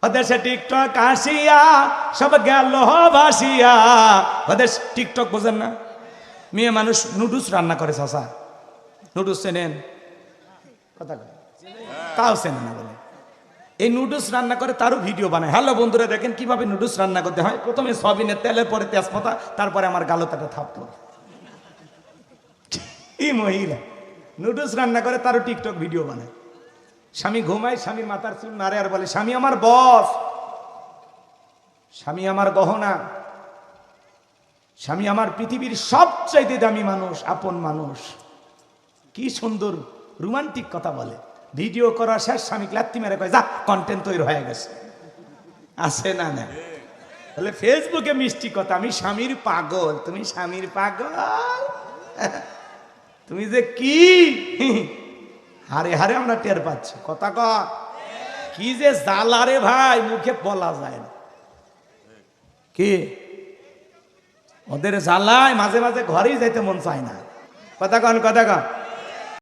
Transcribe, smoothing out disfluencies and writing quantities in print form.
ওদের সে টিকটক আসিয়া সব গেল ভাসিয়া। ওদের টিকটক বোঝেন না? মেয়ে মানুষ নুডলস রান্না করে, চাচা নুডলস চেনেন? কথা কয় তাও চেনে না বলে। এই নুডলস রান্না করে তারও ভিডিও বানায়। হ্যালো বন্ধুরা, দেখেন কিভাবে নুডলস রান্না করতে হয়। প্রথমে সয়াবিনের তেলের, পরে তেজপাতা, তারপরে আমার গালতাটা থাপতো। এই মহিলা নুডলস রান্না করে তারও টিকটক ভিডিও বানায়। স্বামী ঘুমায়, স্বামীর মাথার চুল নাড়ে আর বলে স্বামী আমার বস, স্বামী আমার গহনা, স্বামী আমার পৃথিবীর সবচাইতে দামি মানুষ, আপন মানুষ। কি সুন্দর রোমান্টিক কথা বলে। ভিডিও করা শেষ, স্বামী লাত্তি মেরে কয় যা, কন্টেন্ট তৈরি হয়ে গেছে। আছে না? না তাহলে ফেসবুকে মিষ্টি কথা, আমি স্বামীর পাগল, তুমি স্বামীর পাগল, তুমি যে কি হারে হারে আমরা টের পাচ্ছি। কথা কয় কি যে জ্বালা রে ভাই, মুখে বলা যায় না। কি ওদের জ্বালায় মাঝে মাঝে ঘরেই যাইতে মন চায় না। কথা কন, কথা কন।